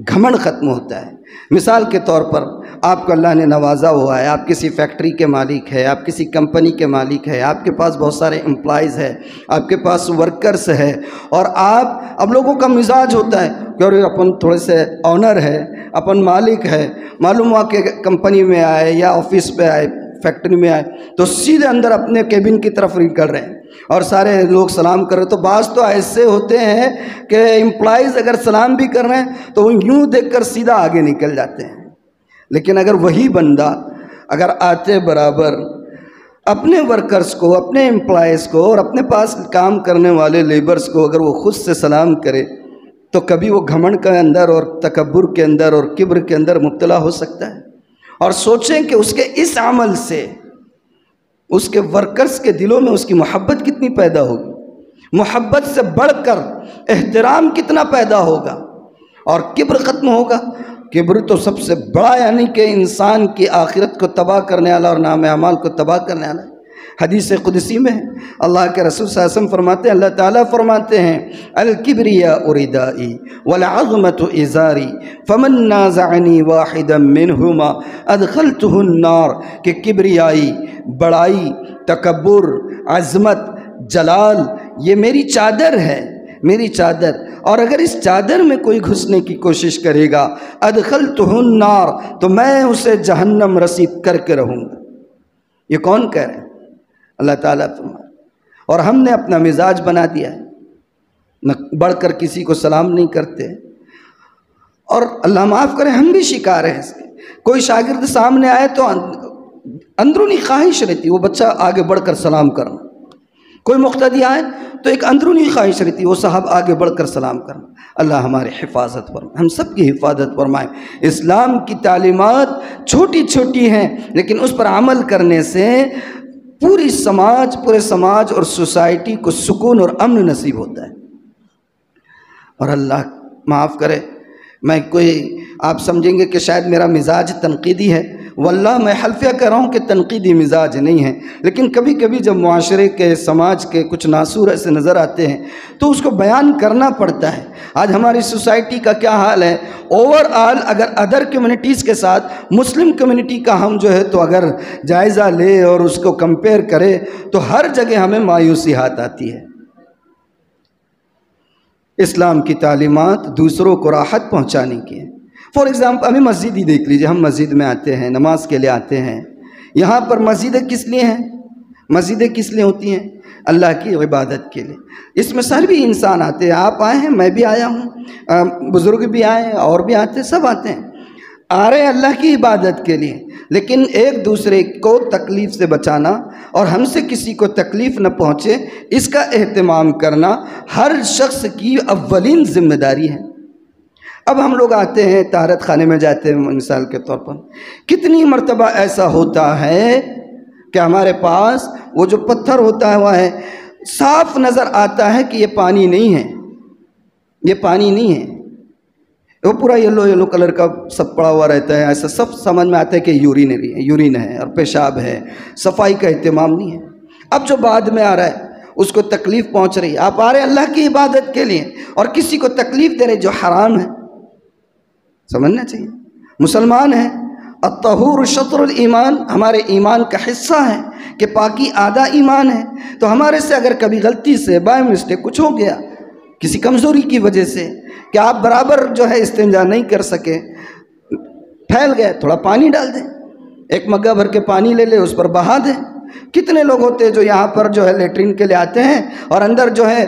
گھمنڈ ختم ہوتا ہے۔ مثال کے طور پر آپ کو اللہ نے نوازا ہوا ہے، آپ کسی فیکٹری کے مالک ہے، آپ کسی کمپنی کے مالک ہے، آپ کے پاس بہت سارے امپلائیز ہے، آپ کے پاس ورکرز ہے، اور اب لوگوں کا مزاج ہوتا ہے کہ اور اپن تھوڑے سے آنر ہے، اپن مالک ہے، معلوم ہوا کہ کمپنی میں آئے یا آفس پہ آئے، فیکٹری میں آئے تو سیدھے اندر اپنے کیبن کی طرف نکل رہے ہیں اور سارے لوگ سلام کر رہے ہیں۔ تو بعض تو ایسے ہوتے ہیں کہ امپلائیز اگر سلام بھی کر رہے ہیں تو وہ یوں دیکھ کر سیدھا آگے نکل جاتے ہیں، لیکن اگر وہی بندہ اگر آتے برابر اپنے ورکرز کو، اپنے امپلائیز کو اور اپنے پاس کام کرنے والے لیبرز کو اگر وہ خود سے سلام کرے تو کبھی وہ گھمنڈ کے اندر اور تکبر کے اندر اور کبر کے اندر مبتلا ہو سکتا ہے۔ اور سوچیں کہ اس کے اس عمل سے اس کے ورکرز کے دلوں میں اس کی محبت کتنی پیدا ہوگی، محبت سے بڑھ کر احترام کتنا پیدا ہوگا، اور کبر ختم ہوگا۔ کبر تو سب سے بڑا، یعنی کہ انسان کی آخرت کو تباہ کرنے والا اور نام اعمال کو تباہ کرنے والا۔ حدیث قدسی میں ہے، اللہ کے رسول صلی اللہ علیہ وسلم فرماتے ہیں، اللہ تعالیٰ فرماتے ہیں الکبریاء ردائی والعظمت ازاری فمن نازعنی واحدا منہما ادخلتہ النار، کہ کبریائی، بڑائی، تکبر، عظمت، جلال یہ میری چادر ہے، میری چادر، اور اگر اس چادر میں کوئی گھسنے کی کوشش کرے گا ادخلتہ النار، تو میں اسے جہنم رسید کر کے رہوں گا۔ یہ کون کہہ رہے ہیں؟ اللہ تعالیٰ فرمائے۔ اور ہم نے اپنا مزاج بنا دیا ہے، نہ بڑھ کر کسی کو سلام نہیں کرتے، اور اللہ معاف کرے ہم بھی شکار ہیں اس کے۔ کوئی شاگرد سامنے آئے تو اندرونی خواہش رہتی وہ بچہ آگے بڑھ کر سلام کرنا، کوئی مقتدی آئے تو ایک اندرونی خواہش رہتی وہ صاحب آگے بڑھ کر سلام کرنا۔ اللہ ہماری حفاظت فرمائے، ہم سب کی حفاظت فرمائے۔ اسلام کی تعلیمات چھوٹی چھوٹی ہیں، لیکن اس پر عمل کرنے سے پورے سماج اور سوسائٹی کو سکون اور امن نصیب ہوتا ہے۔ اور اللہ معاف کرے، میں آپ سمجھیں گے کہ شاید میرا مزاج تنقیدی ہے، واللہ میں حلفیہ کر رہا ہوں کہ تنقیدی مزاج نہیں ہے، لیکن کبھی کبھی جب معاشرے کے، سماج کے کچھ ناسور ایسے نظر آتے ہیں تو اس کو بیان کرنا پڑتا ہے۔ آج ہماری سوسائٹی کا کیا حال ہے، اوور آل اگر ادر کمیونٹیز کے ساتھ مسلم کمیونٹی کا ہم جو ہے تو اگر جائزہ لے اور اس کو کمپیئر کرے تو ہر جگہ ہمیں مایوسی ہاتھ آتی ہے۔ اسلام کی تعلیمات دوسروں کو راحت پہنچانے کی ہیں۔ فار ایگزامپل ابھی مسجد ہی دیکھ لیجیے، ہم مسجد میں آتے ہیں، نماز کے لیے آتے ہیں، یہاں پر مسجدیں کس لیے ہیں؟ مسجدیں کس لیے ہوتی ہیں؟ اللہ کی عبادت کے لیے۔ اس میں سارے بھی انسان آتے ہیں، آپ آئے ہیں، میں بھی آیا ہوں، بزرگ بھی آئے ہیں، اور بھی آتے ہیں، سب آتے ہیں، آ رہے ہیں اللہ کی عبادت کے لیے، لیکن ایک دوسرے کو تکلیف سے بچانا اور ہم سے کسی کو تکلیف نہ پہنچے اس کا اہتمام کرنا ہر شخص کی اولین ذمہ داری ہے۔ اب ہم لوگ آتے ہیں، طہارت خانے میں جاتے ہیں، مثال کے طور پر کتنی مرتبہ ایسا ہوتا ہے کہ ہمارے پاس وہ جو پتھر ہوتا ہے وہ ہے، صاف نظر آتا ہے کہ یہ پانی نہیں ہے، یہ پانی نہیں ہے، وہ پورا یلو کلر کا سب پڑا ہوا رہتا ہے، ایسا سب سمجھ میں آتا ہے کہ یورین ہے اور پیشاب ہے، صفائی کا اہتمام نہیں ہے۔ اب جو بعد میں آ رہا ہے اس کو تکلیف پہنچ رہی ہے، آپ آ رہے ہیں اللہ کی عبادت کے لیے اور کسی کو تکلیف دے رہے جو حرام ہے، سمجھنا چاہیے۔ مسلمان ہیں، الطہور شطر الایمان، ہمارے ایمان کا حصہ ہے کہ پاکی آدھا ایمان ہے، تو ہمارے سے اگر کبھی غلطی سے بائی مسٹیک کچھ ہو گیا کسی کمزوری کی وجہ سے کہ آپ برابر جو ہے استنجا نہیں کر سکے، پھیل گئے، تھوڑا پانی ڈال دیں، ایک مگہ بھر کے پانی لے لے، اس پر بہا دیں۔ کتنے لوگ ہوتے ہیں جو یہاں پر جو ہے لیٹرین کے لیے آتے ہیں اور اندر جو ہے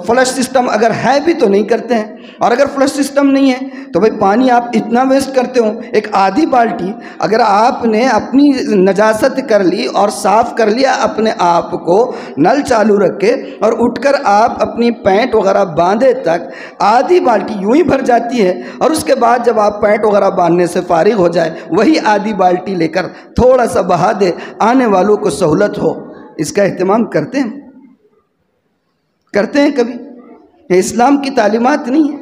فلش سسٹم اگر ہے بھی تو نہیں کرتے ہیں، اور اگر فلش سسٹم نہیں ہے تو بھئی پانی آپ اتنا ویسٹ کرتے ہو۔ ایک آدھی بالٹی اگر آپ نے اپنی نجاست کر لی اور صاف کر لیا اپنے آپ کو، نل چالو رکھ کے اور اٹھ کر آپ اپنی پینٹ وغیرہ باندھے تک آدھی بالٹی یوں ہی بھر جاتی ہے، اور اس کے بعد جب آپ پینٹ وغیرہ باندھنے سے فارغ ہو جائے وہی آدھی بالٹی لے کر تھوڑا سا بہا دے، آنے والوں کو سہولت ہو۔ اس کا اہتمام کرتے ہیں کبھی؟ یہ اسلام کی تعلیمات نہیں ہے،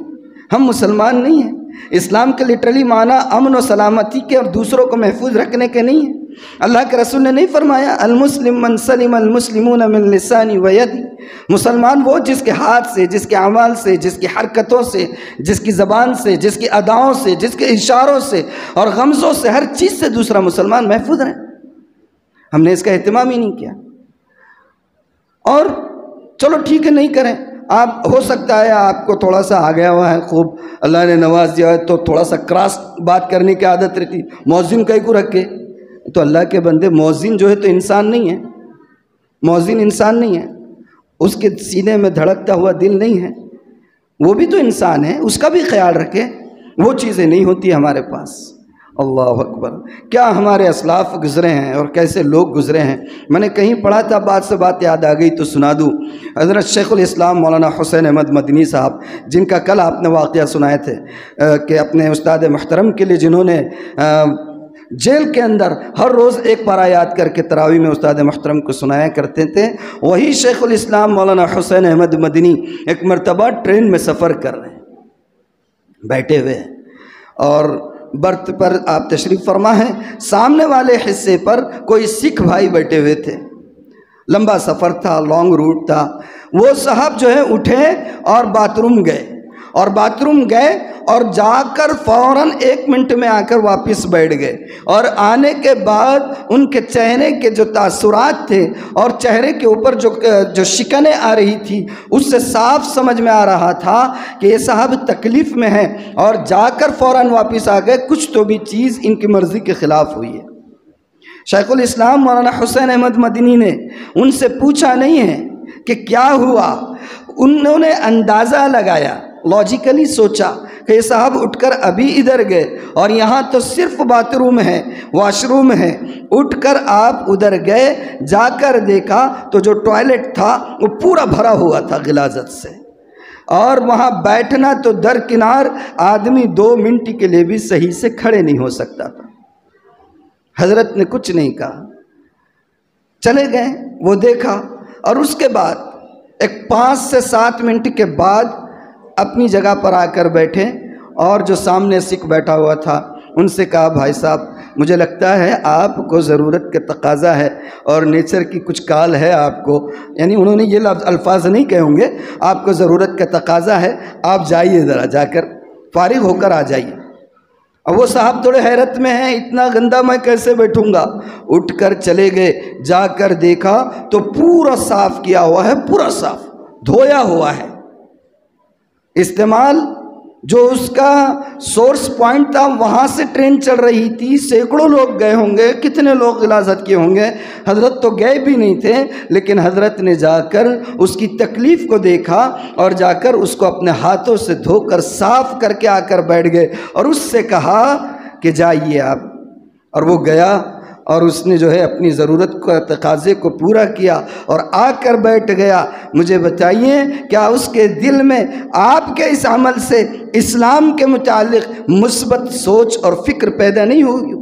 ہم مسلمان نہیں ہیں۔ اسلام کے لٹرلی معنی امن و سلامتی کے اور دوسروں کو محفوظ رکھنے کے نہیں ہیں۔ اللہ کے رسول نے نہیں فرمایا المسلم من سلم المسلمون من لسانی و یدی، مسلمان وہ جس کے ہاتھ سے، جس کے اعمال سے، جس کی حرکتوں سے، جس کی زبان سے، جس کی اداؤں سے، جس کے اشاروں سے اور غمزوں سے، ہر چیز سے دوسرا مسلمان محفوظ رہے۔ ہم نے اس کا اہتمام ہی نہیں کیا۔ اور چلو ٹھیک ہے نہیں کریں، آپ ہو سکتا ہے آپ کو تھوڑا سا آ گیا ہوا ہے، خوب اللہ نے نواز دیا ہے تو تھوڑا سا کراس بات کرنے کی عادت رہتی، مؤذن کہیں کو رکھے، تو اللہ کے بندے مؤذن جو ہے تو انسان نہیں ہے، مؤذن انسان نہیں ہے، اس کے سینے میں دھڑکتا ہوا دل نہیں ہے، وہ بھی تو انسان ہے، اس کا بھی خیال رکھے۔ وہ چیزیں نہیں ہوتی ہمارے پاس۔ اللہ اکبر، کیا ہمارے اسلاف گزرے ہیں اور کیسے لوگ گزرے ہیں۔ میں نے کہیں پڑھا تھا، بات سے بات یاد آ گئی تو سنا دوں۔ حضرت شیخ الاسلام مولانا حسین احمد مدنی صاحب، جن کا کل آپ نے واقعہ سنائے تھے کہ اپنے استاد محترم کے لیے جنہوں نے جیل کے اندر ہر روز ایک پارہ یاد کر کے تراویح میں استاد محترم کو سنایا کرتے تھے، وہی شیخ الاسلام مولانا حسین احمد مدنی ایک مرتبہ ٹرین میں سفر کر رہے ہیں، بیٹھے ہوئے ہیں، اور برتھ پر آپ تشریف فرما ہیں، سامنے والے حصے پر کوئی سکھ بھائی بیٹھے ہوئے تھے، لمبا سفر تھا، لانگ روٹ تھا۔ وہ صاحب جو ہے اٹھے اور باتھ روم گئے اور جا کر فوراً 1 منٹ میں آ کر واپس بیٹھ گئے، اور آنے کے بعد ان کے چہرے کے جو تاثرات تھے اور چہرے کے اوپر جو شکنیں آ رہی تھی اس سے صاف سمجھ میں آ رہا تھا کہ یہ صاحب تکلیف میں ہیں، اور جا کر فوراً واپس آ گئے، کچھ تو بھی چیز ان کی مرضی کے خلاف ہوئی ہے۔ شیخ الاسلام مولانا حسین احمد مدنی نے ان سے پوچھا نہیں ہے کہ کیا ہوا، انہوں نے اندازہ لگایا، لاجیکلی سوچا کہ یہ صاحب اٹھ کر ابھی ادھر گئے اور یہاں تو صرف باتھ روم ہے، واش روم ہے، اٹھ کر آپ ادھر گئے، جا کر دیکھا تو جو ٹوائلٹ تھا وہ پورا بھرا ہوا تھا غلاظت سے، اور وہاں بیٹھنا تو درکنار آدمی 2 منٹ کے لیے بھی صحیح سے کھڑے نہیں ہو سکتا تھا۔ حضرت نے کچھ نہیں کہا، چلے گئے، وہ دیکھا، اور اس کے بعد ایک 5 سے 7 منٹ کے بعد اپنی جگہ پر آ کر بیٹھے، اور جو سامنے سکھ بیٹھا ہوا تھا ان سے کہا بھائی صاحب مجھے لگتا ہے آپ کو ضرورت کے تقاضا ہے اور نیچر کی کچھ کال ہے آپ کو، یعنی انہوں نے یہ الفاظ نہیں کہے ہوں گے، آپ کو ضرورت کا تقاضا ہے، آپ جائیے ذرا، جا کر فارغ ہو کر آ جائیے۔ اب وہ صاحب تھوڑے حیرت میں ہیں، اتنا گندا میں کیسے بیٹھوں گا، اٹھ کر چلے گئے، جا کر دیکھا تو پورا صاف کیا ہوا ہے، پورا صاف دھویا ہوا ہے، استعمال جو اس کا سورس پوائنٹ تھا وہاں سے ٹرین چل رہی تھی، سینکڑوں لوگ گئے ہوں گے، کتنے لوگ غلاظت کیے ہوں گے، حضرت تو گئے بھی نہیں تھے، لیکن حضرت نے جا کر اس کی تکلیف کو دیکھا اور جا کر اس کو اپنے ہاتھوں سے دھو کر صاف کر کے آ کر بیٹھ گئے اور اس سے کہا کہ جائیے آپ، اور وہ گیا اور اس نے جو ہے اپنی ضرورت کو تقاضے کو پورا کیا اور آ کر بیٹھ گیا۔ مجھے بتائیے کیا اس کے دل میں آپ کے اس عمل سے اسلام کے متعلق مثبت سوچ اور فکر پیدا نہیں ہوگی؟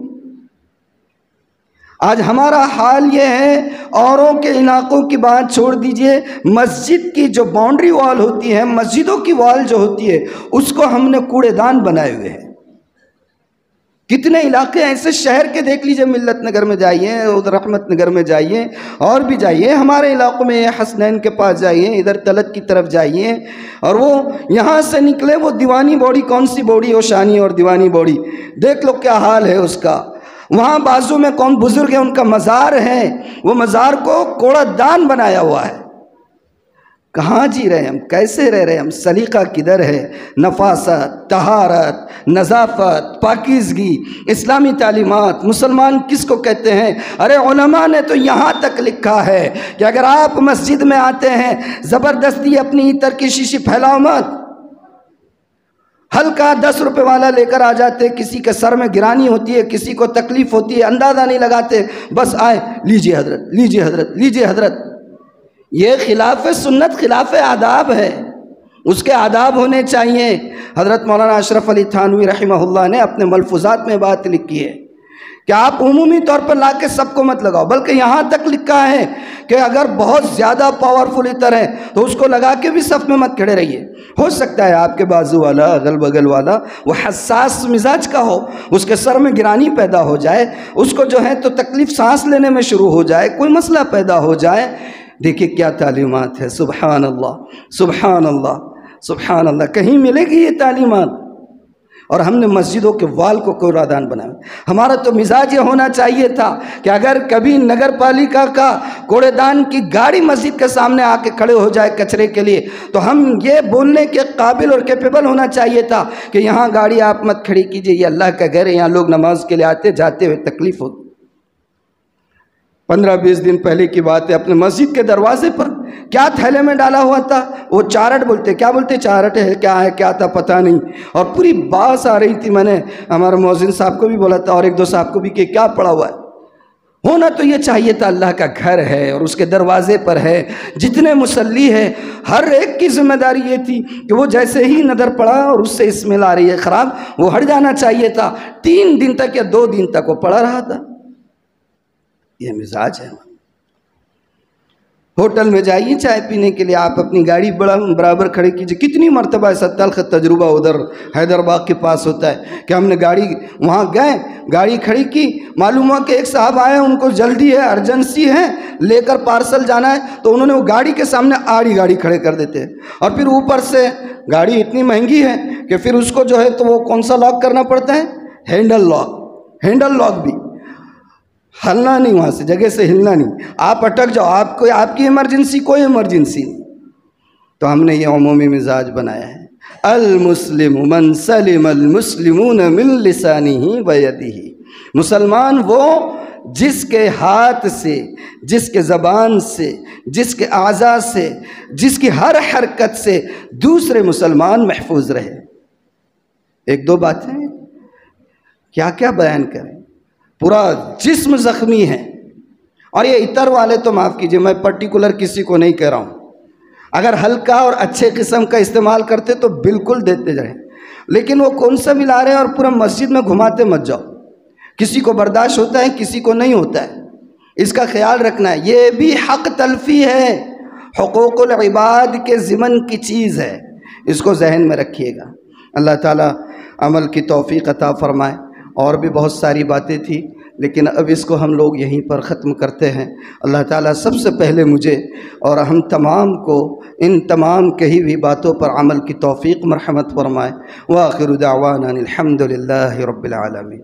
آج ہمارا حال یہ ہے، اوروں کے علاقوں کی بات چھوڑ دیجئے، مسجد کی جو باؤنڈری وال ہوتی ہے، مسجدوں کی وال جو ہوتی ہے، اس کو ہم نے کوڑے دان بنائے ہوئے ہیں۔ کتنے علاقے ایسے شہر کے دیکھ لیجئے، ملت نگر میں جائیے، ادھر رحمت نگر میں جائیے، اور بھی جائیے، ہمارے علاقوں میں حسنین کے پاس جائیے، ادھر تلت کی طرف جائیے، اور وہ یہاں سے نکلے وہ دیوانی بوڑی، کون سی بوڑی، اوشانی اور دیوانی بوڑی، دیکھ لو کیا حال ہے اس کا۔ وہاں بازو میں کون بزرگ ہے، ان کا مزار ہے، وہ مزار کو کوڑا دان بنایا ہوا ہے۔ کہاں جی رہے ہم، کیسے رہ رہے ہم، سلیقہ کدھر ہے؟ نفاست، طہارت، نظافت، پاکیزگی، اسلامی تعلیمات، مسلمان کس کو کہتے ہیں؟ ارے علماء نے تو یہاں تک لکھا ہے کہ اگر آپ مسجد میں آتے ہیں زبردستی اپنی عطر کی شیشی پھیلاؤ مت۔ ہلکا 10 روپے والا لے کر آ جاتے، کسی کے سر میں گرانی ہوتی ہے، کسی کو تکلیف ہوتی ہے، اندازہ نہیں لگاتے، بس آئے، لیجئے حضرت، لیجئے حضرت، لیجئے حضرت۔ یہ خلاف سنت، خلاف آداب ہے، اس کے آداب ہونے چاہیے۔ حضرت مولانا اشرف علی تھانوی رحمہ اللہ نے اپنے ملفوظات میں بات لکھی ہے کہ آپ عمومی طور پر لا کے سب کو مت لگاؤ، بلکہ یہاں تک لکھا ہے کہ اگر بہت زیادہ پاورفل عطر ہے تو اس کو لگا کے بھی صف میں مت کھڑے رہیے۔ ہو سکتا ہے آپ کے بازو والا، اگل بغل والا وہ حساس مزاج کا ہو، اس کے سر میں گرانی پیدا ہو جائے، اس کو جو ہے تو تکلیف سانس لینے میں شروع ہو جائے، کوئی مسئلہ پیدا ہو جائے۔ دیکھیے کیا تعلیمات ہے، سبحان اللہ، سبحان اللہ، سبحان اللہ، کہیں ملے گی یہ تعلیمات؟ اور ہم نے مسجدوں کے وال کو کوڑا دان بنایا۔ ہمارا تو مزاج یہ ہونا چاہیے تھا کہ اگر کبھی نگر پالیکا کا کوڑے دان کی گاڑی مسجد کے سامنے آ کے کھڑے ہو جائے کچرے کے لیے تو ہم یہ بولنے کے قابل اور کیپیبل ہونا چاہیے تھا کہ یہاں گاڑی آپ مت کھڑی کیجئے، یہ اللہ کا گھر ہے، یہاں لوگ نماز کے لیے آتے جاتے ہوئے تکلیف ہوتی۔ 15-20 دن پہلے کی بات ہے، اپنے مسجد کے دروازے پر کیا تھیلے میں ڈالا ہوا تھا، وہ چارٹ بولتے، کیا بولتے، چارٹ ہے، کیا تھا پتہ نہیں، اور پوری باس آ رہی تھی۔ میں نے ہمارے مؤذن صاحب کو بھی بولا تھا اور 1-2 صاحب کو بھی کہ کیا پڑا ہوا ہے۔ ہونا تو یہ چاہیے تھا، اللہ کا گھر ہے اور اس کے دروازے پر ہے، جتنے مصلی ہے ہر ایک کی ذمہ داری یہ تھی کہ وہ جیسے ہی نظر پڑا اور اس سے اسمیل آ رہی ہے خراب، وہ ہٹ جانا چاہیے تھا۔ 3 دن تک یا 2 دن تک وہ پڑا رہا تھا۔ یہ مزاج ہے۔ ہوٹل میں جائیے چائے پینے کے لیے، آپ اپنی گاڑی برابر کھڑی کیجئے۔ کتنی مرتبہ ایسا تلخ تجربہ ادھر حیدرآباد کے پاس ہوتا ہے کہ ہم نے گاڑی وہاں گئے، گاڑی کھڑی کی، معلوم ہوا کہ ایک صاحب آئے، ان کو جلدی ہے، ارجنسی ہے، لے کر پارسل جانا ہے، تو انہوں نے وہ گاڑی کے سامنے آڑی گاڑی کھڑے کر دیتے ہیں، اور پھر اوپر سے گاڑی اتنی مہنگی ہے کہ پھر اس کو جو ہے تو وہ کون سا لاک کرنا پڑتا ہے، ہینڈل لاک بھی، ہلنا نہیں، وہاں سے جگہ سے ہلنا نہیں، آپ اٹک جاؤ، آپ کی ایمرجنسی کوئی ایمرجنسی نہیں۔ تو ہم نے یہ عمومی مزاج بنایا ہے، المسلم من سلم المسلمون من لسانہ ویدہ، مسلمان وہ جس کے ہاتھ سے، جس کے زبان سے، جس کے اعضاء سے، جس کی ہر حرکت سے دوسرے مسلمان محفوظ رہے۔ 1-2 باتیں کیا کیا بیان کریں، پورا جسم زخمی ہے۔ اور یہ عطر والے تو معاف کیجئے، میں پرٹیکولر کسی کو نہیں کہہ رہا ہوں، اگر ہلکا اور اچھے قسم کا استعمال کرتے تو بالکل دیتے جائیں، لیکن وہ کون سا ملا رہے ہیں اور پورا مسجد میں گھماتے مت جاؤ۔ کسی کو برداشت ہوتا ہے، کسی کو نہیں ہوتا ہے، اس کا خیال رکھنا ہے۔ یہ بھی حق تلفی ہے، حقوق العباد کے ضمن کی چیز ہے، اس کو ذہن میں رکھیے گا۔ اللہ تعالیٰ عمل کی توفیق عطا فرمائے۔ اور بھی بہت ساری باتیں تھیں، لیکن اب اس کو ہم لوگ یہیں پر ختم کرتے ہیں۔ اللہ تعالیٰ سب سے پہلے مجھے اور ہم تمام کو ان تمام کہی ہوئی باتوں پر عمل کی توفیق مرحمت فرمائے۔ وآخر دعوانا الحمد للہ رب العالمین۔